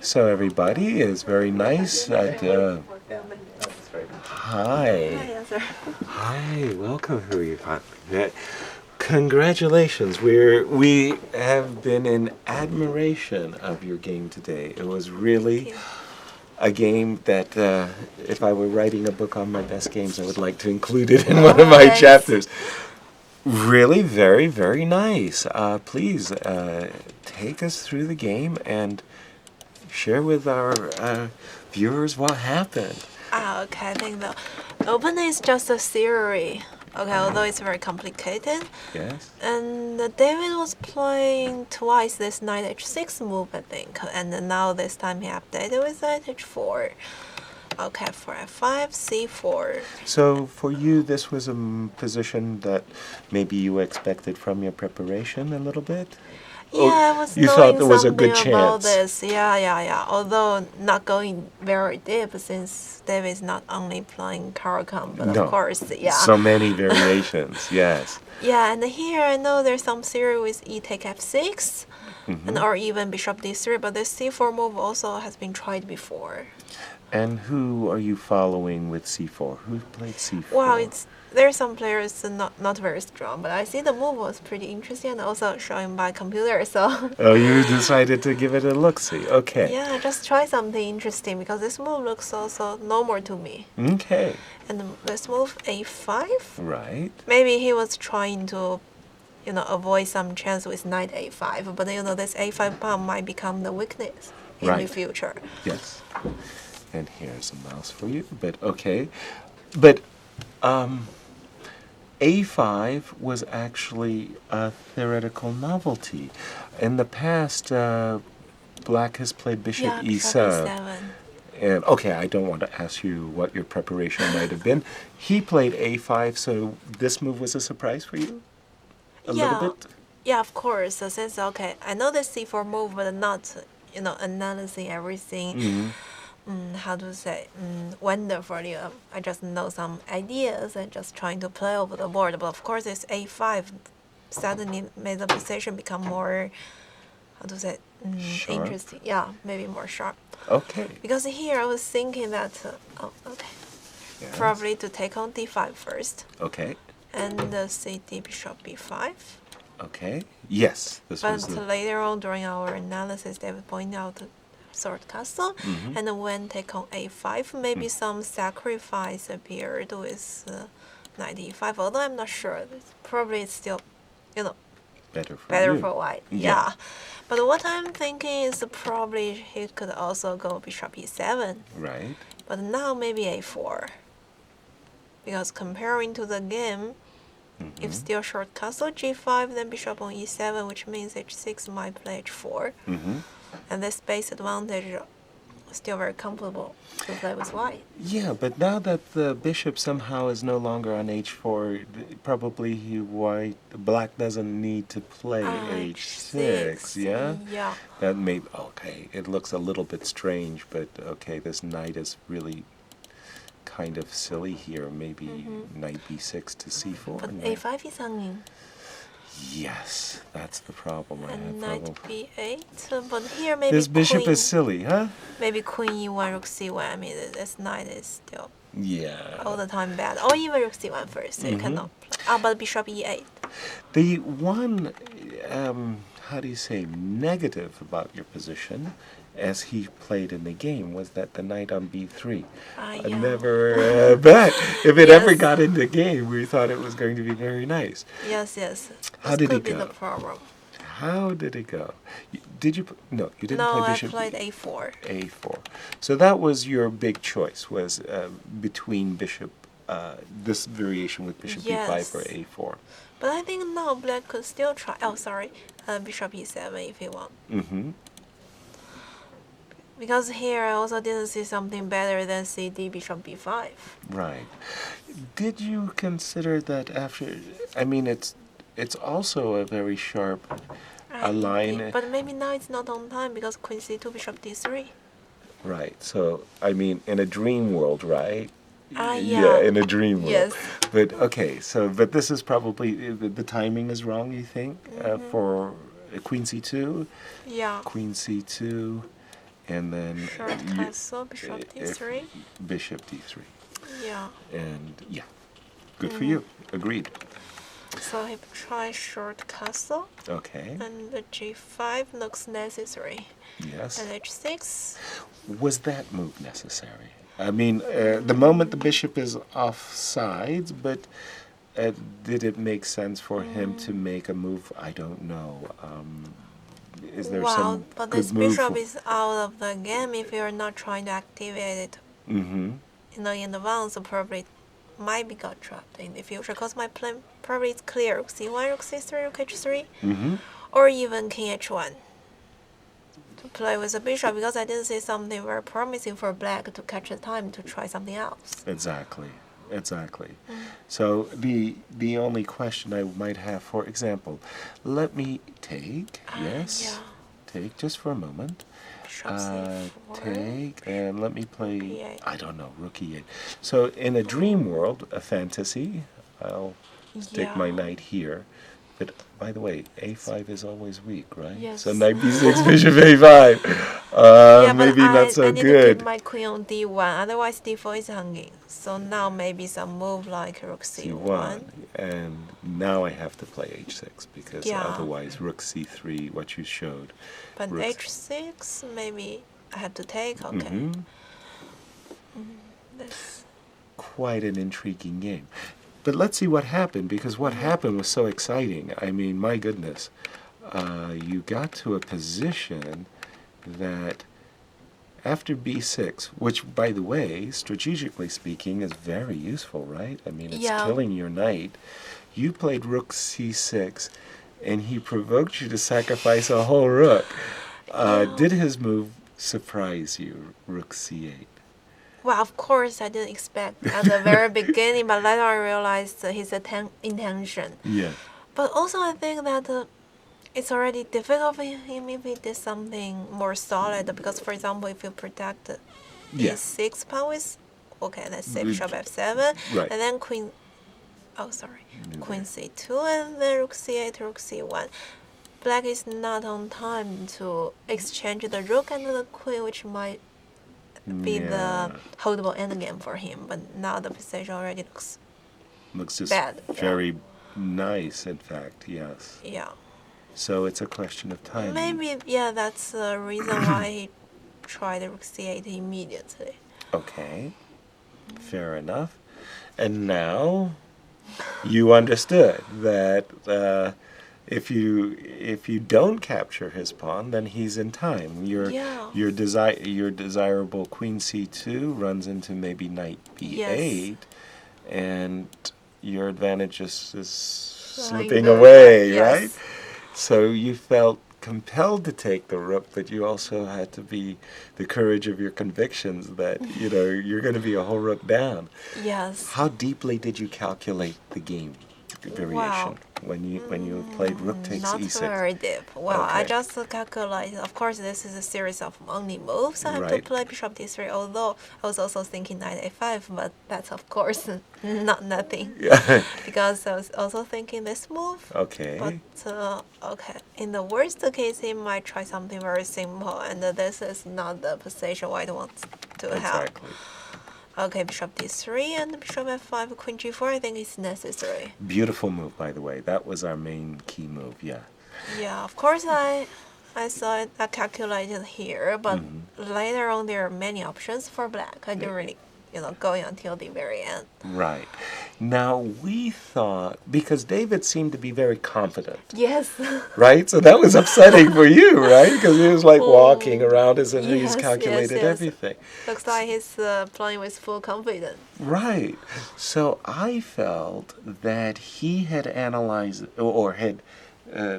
So everybody is very nice. Hi. Hi, welcome, Hou Yifan. Congratulations. We have been in admiration of your game today. It was really a game that if I were writing a book on my best games, I would like to include it in one of my chapters. Really very, very nice. Please take us through the game and share with our viewers what happened. Okay, I think the opening is just a theory. Okay, although it's very complicated. Yes. And David was playing twice this knight h6 move, I think. And now this time he updated with knight h4. Okay, for f5, c4. So for you, this was a position that maybe you expected from your preparation a little bit? Yeah, I was you knowing thought there was a something good about chance. this. Yeah. Although not going very deep, since David's not only playing Caricom, but No. of course, yeah. So many variations, yes. Yeah, and here I know there's some theory with e take f6, and or even bishop d3, but this c4 move also has been tried before. And who are you following with c4? Who played c4? Well, there's some players not very strong, but I see the move was pretty interesting and also showing by computer, so. Oh, you decided to give it a look-see. Okay. Yeah, just try something interesting because this move looks also normal to me. Okay. And this move a5. Right. Maybe he was trying to, avoid some chance with knight a5, but this a5 pawn might become the weakness in the future. Yes. And here's a mouse for you, but okay. But A5 was actually a theoretical novelty. In the past, Black has played bishop e7. And okay, I don't want to ask you what your preparation might have been. He played A5, so this move was a surprise for you? A little bit? Yeah, of course. So since, okay, I know the c4 move, but not, analyzing everything. How to say, wonderfully. I just know some ideas and just trying to play over the board. But of course, this a5 suddenly made the position become more, how to say, interesting. Yeah, maybe more sharp. Okay. Because here I was thinking that, Yes. probably to take on d5 first. Okay. And cd bishop b5. Okay. Yes. But later on during our analysis, they would point out sword castle, and when take on a5, maybe some sacrifice appeared with knight e5. Although I'm not sure, probably it's still, better for white. Yeah. But what I'm thinking is probably he could also go bishop e7. Right. But now maybe a4, because comparing to the game, if still short castle g5, then bishop on e7, which means h6 might play h4. And this base advantage is still very comfortable to play with white. Yeah, but now that the bishop somehow is no longer on h4, probably Black doesn't need to play h6, yeah? Yeah. That may, okay, it looks a little bit strange, but okay, this knight is really kind of silly here. Maybe knight b6 to c4. But a5 is hanging. Yes, that's the problem. And knight b8, but here maybe this bishop queen, is silly, huh? Maybe queen e1, rook c1. I mean, this knight is still all the time bad. Or even rook c1 first, so you cannot play. But bishop e8. The one, how do you say, negative about your position, as he played in the game, was that the knight on b3. I never bet. If it ever got into the game, we thought it was going to be very nice. Yes. How did it go? This could be the problem. How did it go? Did you? No, you didn't play bishop. No, I played a4. A4. So that was your big choice, was between bishop, this variation with bishop b5 or a4. But I think now Black could still try. Bishop e7 if he wants. Because here I also didn't see something better than cd bishop b5. Right. Did you consider that after? I mean, it's also a very sharp line. But maybe now it's not on time because queen c2 bishop d3. Right. So I mean, in a dream world, right? Yeah, in a dream world. Yes. But okay, but this is probably the timing is wrong. You think for queen c2? Yeah. Queen c2. and then Short castle, bishop d3. Bishop d3. Yeah. And yeah, good for you. Agreed. So he tries short castle, Okay. and the g5 looks necessary. Yes. And h6. Was that move necessary? I mean, the moment the bishop is off sides, but did it make sense for him to make a move? I don't know. Is there some But good this move? bishop is out of the game if you're not trying to activate it. Mm-hmm. In advance, probably it might be got trapped in the future. Because my plan probably is clear. Rook c1, rook c3, rook h3, Mm-hmm. or even king h1. To play with the bishop because I didn't see something very promising for black to catch the time to try something else. Exactly. Exactly. So the only question I might have, for example, let me take, yes, Yeah. take just for a moment. Bishop c4. Take, and let me play, E8. I don't know, rook e8. So in a dream world, a fantasy, I'll stick my knight here. But by the way, a5 is always weak, right? Yes. So knight b6, bishop a5. Maybe not so I need to good. keep my queen on d1, otherwise d4 is hanging. So now maybe some move like rook c1. And now I have to play h6 because Yeah. otherwise rook c3, what you showed. But rook h6, maybe I have to take, okay. Mhm. This. Quite an intriguing game. But let's see what happened, because what happened was so exciting. I mean, my goodness. You got to a position that after b6, which, by the way, strategically speaking, is very useful, right? I mean, it's killing your knight. You played rook c6, and he provoked you to sacrifice a whole rook. Did his move surprise you, rook c8? Well, of course, I didn't expect at the very beginning, but later I realized his intention. Yeah. But also, I think that it's already difficult for him if he did something more solid. Because, for example, if you protect e6 pawn with, okay, let's say bishop f7, Right. and then queen, queen c2, and then rook c8, rook c1. Black is not on time to exchange the rook and the queen, which might be the holdable endgame for him, but now the position already looks just bad. Very nice, in fact, yes. Yeah. So it's a question of time. Maybe, that's the reason why he tried rook c8 immediately. Okay, fair enough. And now you understood that if you don't capture his pawn, then he's in time. Your desirable queen c2 runs into maybe knight b8, and your advantage is slipping away, right? So you felt compelled to take the rook, but you also had to be the courage of your convictions that you're going to be a whole rook down. Yes. How deeply did you calculate the game variation when you played rook takes e6? Not very deep. Well, I just calculated. Of course, this is a series of only moves. I have to play bishop d3. Although I was also thinking knight a5, but that's of course nothing. Yeah. Because I was also thinking this move. Okay. But in the worst case, he might try something very simple, and this is not the position White wants to have. Exactly. Okay, bishop d3 and bishop f5, queen g4, I think is necessary. Beautiful move, by the way. That was our main key move, yeah. Yeah, of course I saw it, I calculated here, but later on there are many options for black. I didn't really, going until the very end. Right. Now, we thought, because David seemed to be very confident. Yes. Right? So that was upsetting for you, right? Because he was like walking around as if he's calculated everything. Looks like he's playing with full confidence. Right. So I felt that he had analyzed or had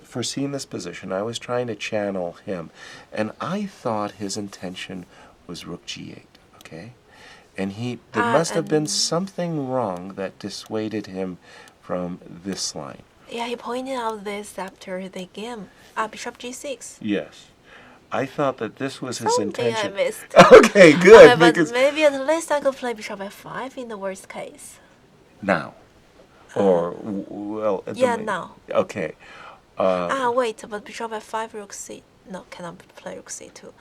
foreseen this position. I was trying to channel him. And I thought his intention was rook g8, okay? And there must have been something wrong that dissuaded him from this line. Yeah, he pointed out this after the game. Bishop g6. Yes. I thought that this was his intention. Something I missed. Okay, good. Okay, but maybe at least I could play bishop f5 in the worst case. Now. Or, now. Okay. Wait, but bishop f5, rook c... No, cannot play rook c2.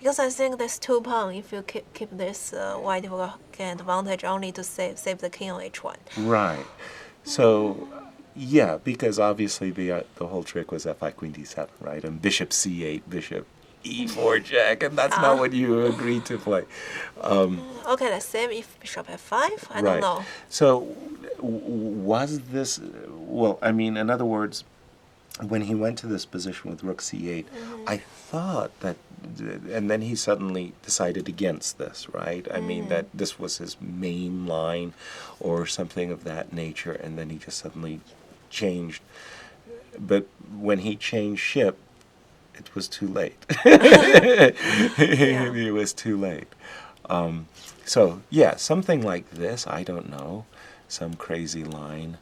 Because I think this 2 pawn, if you keep this, white will get advantage only to save the king on h1. Right. So, yeah, because obviously the whole trick was f5 queen d7, right? And bishop c8, bishop e4 check, and that's not what you agreed to play. Okay, let's save if bishop f5. I don't Right. know. So, was this, well, I mean, in other words, when he went to this position with rook c8, I thought that, and then he suddenly decided against this, right? I mean, that this was his main line or something of that nature, and then he just suddenly changed. But when he changed ship, it was too late. It was too late. So, yeah, something like this, I don't know, some crazy line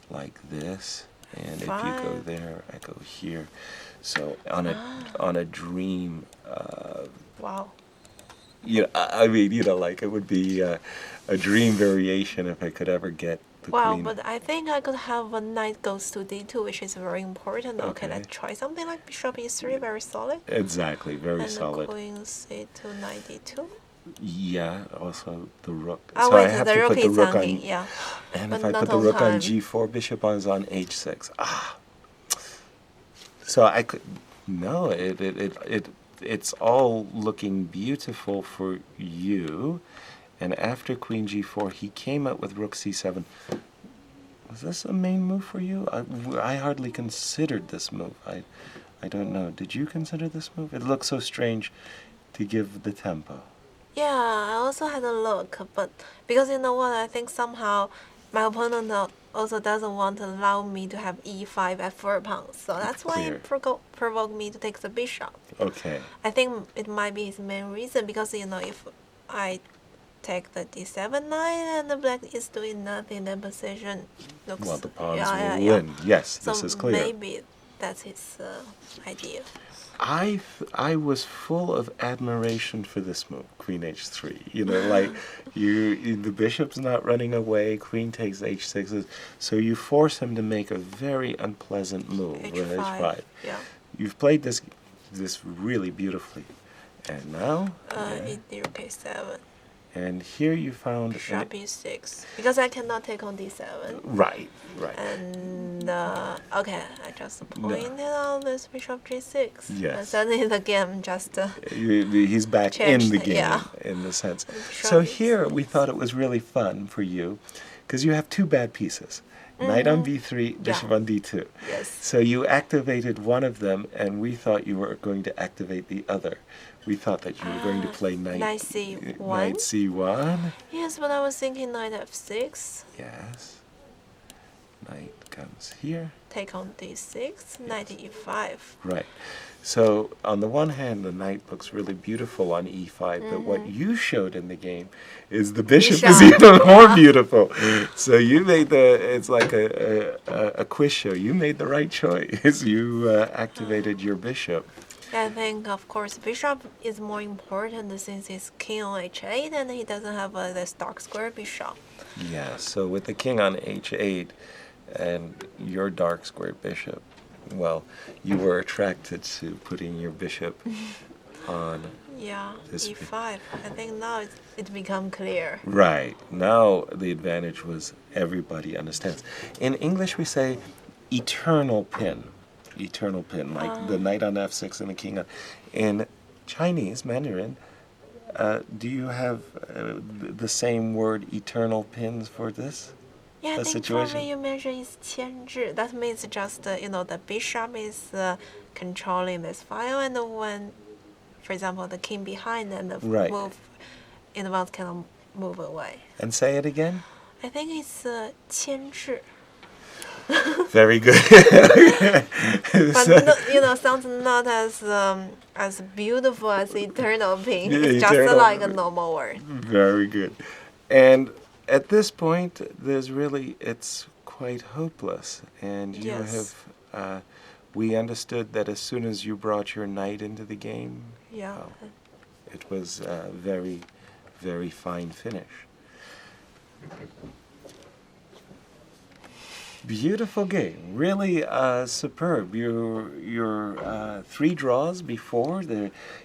like this. And if you go there, I go here. So on a dream, Wow. you know, I mean, you know, like it would be a dream variation if I could ever get the Wow, queen. but I think I could have a knight goes to d2, which is very important. Okay, Okay. let's try something like bishop e3, very solid. Exactly, very And solid. the queen c2, knight d2. Yeah, also the rook. Oh, so wait, I have the to rook put the is rook on. hanging, yeah. And But if I not put the on rook on time. g4, bishop is on h6. Ah. So I could. No, it's all looking beautiful for you. And after queen g4, he came up with rook c7. Was this a main move for you? I hardly considered this move. I don't know. Did you consider this move? It looks so strange to give the tempo. Yeah, I also had a look, but because you know what, I think somehow my opponent also doesn't want to allow me to have e5 at 4 pawns, so that's why Clear. it provoked me to take the bishop. Okay. I think it might be his main reason, because you know, if I take the d7 knight and the black is doing nothing, the position looks... Well, the pawns yeah, will yeah. win. Yes, So this is clear. maybe that's his idea. I was full of admiration for this move, queen h3. You know, like the bishop's not running away, queen takes h6, so you force him to make a very unpleasant move with h5. Yeah. You've played this really beautifully, and now rook a7. and here you found Bishop e6, because I cannot take on d7. right. And okay, I just pointed out this bishop g6. Yes. And suddenly the game just He's back changed, in the game, yeah. in the sense. Bishop So e6. here we thought it was really fun for you, because you have two bad pieces. Knight on b3, bishop on d2. Yes. So you activated one of them, and we thought you were going to activate the other. We thought that you were going to play knight c1. Knight c1. Yes, but I was thinking knight f6. Yes. Knight comes here. Take on d6, knight e5. Right. So on the one hand, the knight looks really beautiful on e5, but what you showed in the game is the bishop is even more beautiful. So you made it's like a quiz show. You made the right choice. You activated your bishop. I think, of course, bishop is more important since he's king on h8 and he doesn't have this dark square bishop. Yeah, so with the king on h8 and your dark square bishop, well, you were attracted to putting your bishop on this e5. I think now it become clear. Right. Now the advantage was everybody understands. In English we say eternal pin. Eternal pin, like the knight on f6 and the king on... In Chinese, Mandarin, do you have the same word eternal pins for this? Yeah, I think situation? for me you mentioned is 牵制. That means just, the bishop is controlling this file, and when, for example, the king behind and the move in advance cannot move away. And say it again? I think it's 牵制. Very good. But no, sounds not as beautiful as eternal pin. It's just like a normal word. Very good. And at this point, it's quite hopeless. And you have, we understood that as soon as you brought your knight into the game, it was a very, very fine finish. Beautiful game, really superb. Your 3 draws before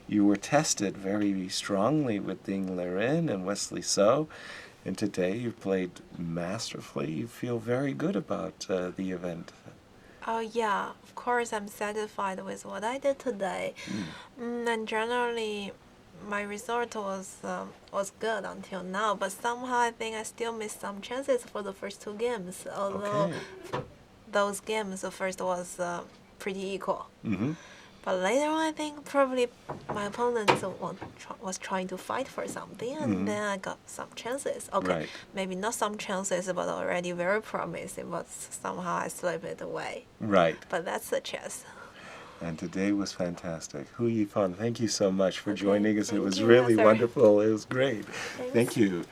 you were tested very strongly with Ding Liren and Wesley So, and today you've played masterfully. You feel very good about the event. Oh yeah, of course I'm satisfied with what I did today. And generally, my result was good until now. But somehow I think I still missed some chances for the first 2 games. Although Okay. those games, the first was pretty equal. Mm-hmm. But later on, I think probably my opponent was trying to fight for something, and then I got some chances. Okay, Right. maybe not some chances, but already very promising. But somehow I slipped it away. Right. But that's the chess. And today was fantastic. Hou Yifan, thank you so much for Okay, joining us. It thank was you, really Master. wonderful. It was great. Thanks. Thank you.